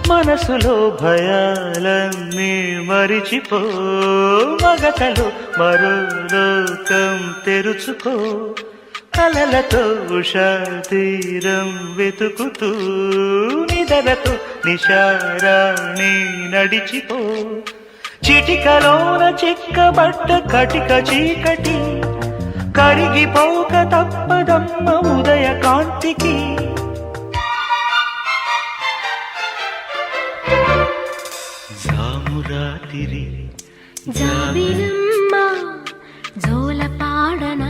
మనసులో భయాలన్నీ మరిచిపో, మగతలో మరో లోకం తెరుచుకో, కలలతో ఉషా తీరం వెతుకుతూ నిదలతో నిశారాణి నడిచిపో. చిటికలోన చిక్కబట్ట కటిక చీకటి కరిగిపోక తప్పదమ్మ ఉదయ కాంతికి. జామురాతిరి జాబిలమ్మ జోలపాడన